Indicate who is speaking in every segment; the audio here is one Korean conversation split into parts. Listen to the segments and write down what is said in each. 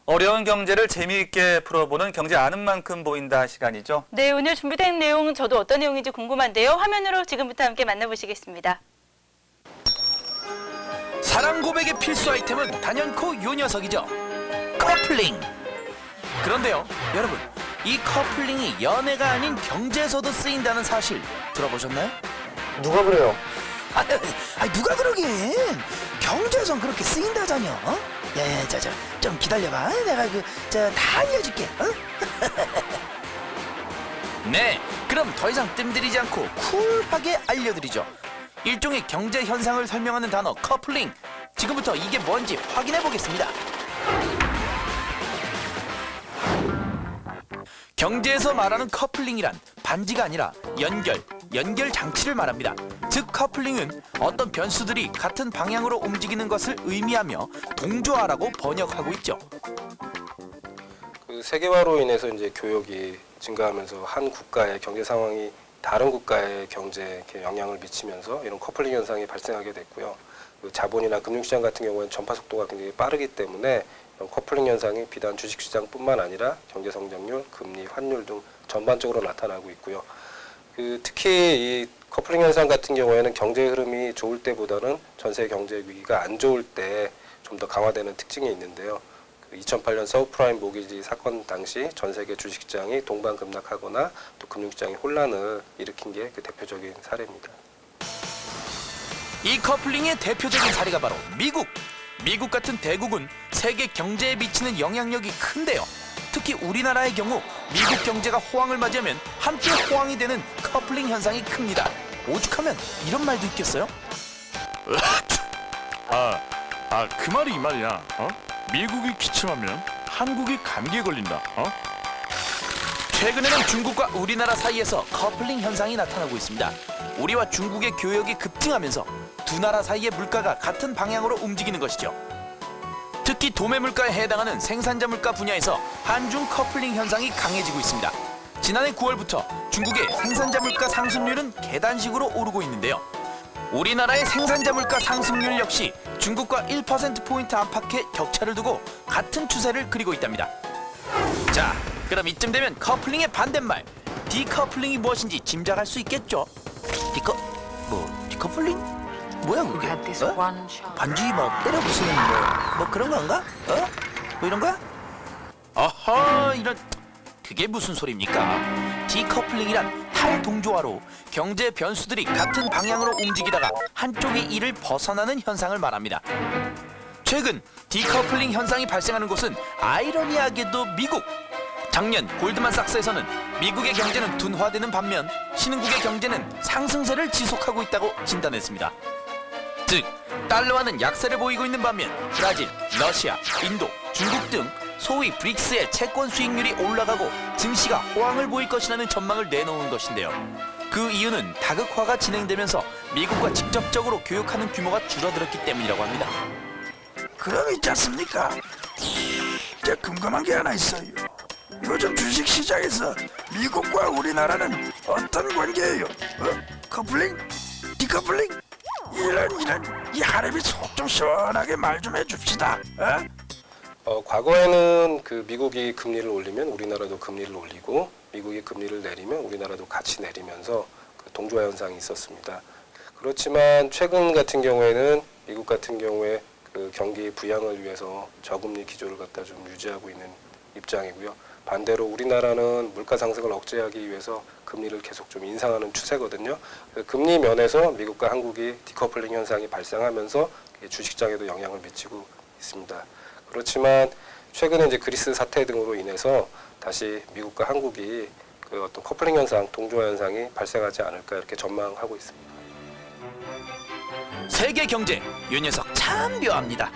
Speaker 1: 어려운 경제를 재미있게 풀어보는 경제 아는 만큼 보인다 시간이죠.
Speaker 2: 네, 오늘 준비된 내용 저도 어떤 내용인지 궁금한데요. 화면으로 지금부터 함께 만나보시겠습니다.
Speaker 3: 사랑 고백의 필수 아이템은 단연코 요 녀석이죠. 커플링. 그런데요, 여러분, 이 커플링이 연애가 아닌 경제에서도 쓰인다는 사실 들어보셨나요?
Speaker 4: 누가 그래요?
Speaker 3: 누가 그러긴 경제에선 그렇게 쓰인다자녀. 야야, 좀 기다려봐. 내가 다 알려줄게. 네, 그럼 더 이상 뜸들이지 않고 쿨하게 알려드리죠. 일종의 경제 현상을 설명하는 단어 커플링. 지금부터 이게 뭔지 확인해 보겠습니다. 경제에서 말하는 커플링이란 반지가 아니라 연결 장치를 말합니다. 즉 커플링은 어떤 변수들이 같은 방향으로 움직이는 것을 의미하며 동조화라고 번역하고 있죠.
Speaker 4: 그 세계화로 인해서 이제 교역이 증가하면서 한 국가의 경제 상황이 다른 국가의 경제에 이렇게 영향을 미치면서 이런 커플링 현상이 발생하게 됐고요. 그 자본이나 금융시장 같은 경우에는 전파 속도가 굉장히 빠르기 때문에 이런 커플링 현상이 비단 주식시장뿐만 아니라 경제 성장률, 금리, 환율 등 전반적으로 나타나고 있고요. 특히 이 커플링 현상 같은 경우에는 경제 흐름이 좋을 때보다는 전세 경제 위기가 안 좋을 때 좀 더 강화되는 특징이 있는데요. 2008년 서브프라임 모기지 사건 당시 전 세계 주식시장이 동반급락하거나 또 금융시장이 혼란을 일으킨 게 그 대표적인 사례입니다.
Speaker 3: 이 커플링의 대표적인 사례가 바로 미국. 미국 같은 대국은 세계 경제에 미치는 영향력이 큰데요. 특히 우리나라의 경우 미국 경제가 호황을 맞이하면 함께 호황이 되는 커플링 현상이 큽니다. 오죽하면 이런 말도 있겠어요?
Speaker 5: 그 말이 이 말이야. 미국이 기침하면 한국이 감기에 걸린다.
Speaker 3: 최근에는 중국과 우리나라 사이에서 커플링 현상이 나타나고 있습니다. 우리와 중국의 교역이 급증하면서 두 나라 사이의 물가가 같은 방향으로 움직이는 것이죠. 특히 도매 물가에 해당하는 생산자 물가 분야에서 한중 커플링 현상이 강해지고 있습니다. 지난해 9월부터 중국의 생산자 물가 상승률은 계단식으로 오르고 있는데요. 우리나라의 생산자 물가 상승률 역시 중국과 1%포인트 안팎의 격차를 두고 같은 추세를 그리고 있답니다. 자, 그럼 이쯤 되면 커플링의 반대말 디커플링이 무엇인지 짐작할 수 있겠죠? 디커플링? 뭐야 그게? 반지 때려 부수는 뭐 그런 건가? 뭐 이런 거야? 아하, 이런, 그게 무슨 소리입니까? 디커플링이란 탈동조화로 경제 변수들이 같은 방향으로 움직이다가 한쪽의 일을 벗어나는 현상을 말합니다. 최근 디커플링 현상이 발생하는 곳은 아이러니하게도 미국. 작년 골드만삭스에서는 미국의 경제는 둔화되는 반면 신흥국의 경제는 상승세를 지속하고 있다고 진단했습니다. 즉, 달러화는 약세를 보이고 있는 반면 브라질, 러시아, 인도, 중국 등 소위 브릭스의 채권 수익률이 올라가고 증시가 호황을 보일 것이라는 전망을 내놓은 것인데요. 그 이유는 다극화가 진행되면서 미국과 직접적으로 교역하는 규모가 줄어들었기 때문이라고 합니다.
Speaker 6: 그럼 있지 않습니까? 제가 궁금한 게 하나 있어요. 요즘 주식시장에서 미국과 우리나라는 어떤 관계예요? 커플링? 디커플링? 이런 이 하렘이 속 좀 시원하게 말 좀 해줍시다.
Speaker 4: 과거에는 미국이 금리를 올리면 우리나라도 금리를 올리고 미국이 금리를 내리면 우리나라도 같이 내리면서 동조화 현상이 있었습니다. 그렇지만 최근 같은 경우에는 미국 같은 경우에 경기 부양을 위해서 저금리 기조를 갖다 좀 유지하고 있는 입장이고요. 반대로 우리나라는 물가 상승을 억제하기 위해서 금리를 계속 좀 인상하는 추세거든요. 금리 면에서 미국과 한국이 디커플링 현상이 발생하면서 주식시장에도 영향을 미치고 있습니다. 그렇지만 최근에 이제 그리스 사태 등으로 인해서 다시 미국과 한국이 어떤 커플링 현상, 동조화 현상이 발생하지 않을까 이렇게 전망하고 있습니다.
Speaker 3: 세계 경제, 이 녀석 참 묘합니다.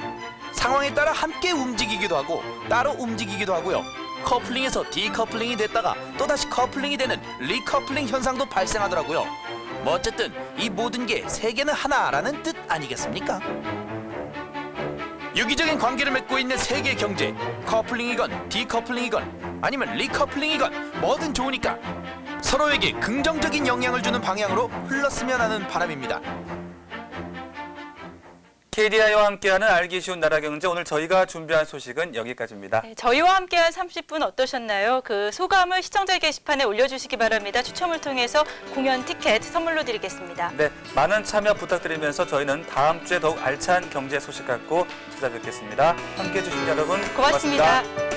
Speaker 3: 상황에 따라 함께 움직이기도 하고 따로 움직이기도 하고요. 커플링에서 디커플링이 됐다가 또다시 커플링이 되는 리커플링 현상도 발생하더라고요. 뭐 어쨌든 이 모든 게 세계는 하나라는 뜻 아니겠습니까? 유기적인 관계를 맺고 있는 세계 경제, 커플링이건 디커플링이건 아니면 리커플링이건 뭐든 좋으니까 서로에게 긍정적인 영향을 주는 방향으로 흘렀으면 하는 바람입니다.
Speaker 1: KDI와 함께하는 알기 쉬운 나라 경제, 오늘 저희가 준비한 소식은 여기까지입니다.
Speaker 2: 네, 저희와 함께한 30분 어떠셨나요? 그 소감을 시청자 게시판에 올려주시기 바랍니다. 추첨을 통해서 공연 티켓 선물로 드리겠습니다.
Speaker 1: 네, 많은 참여 부탁드리면서 저희는 다음 주에 더욱 알찬 경제 소식 갖고 찾아뵙겠습니다. 함께해 주신 여러분
Speaker 2: 고맙습니다.
Speaker 1: 고맙습니다.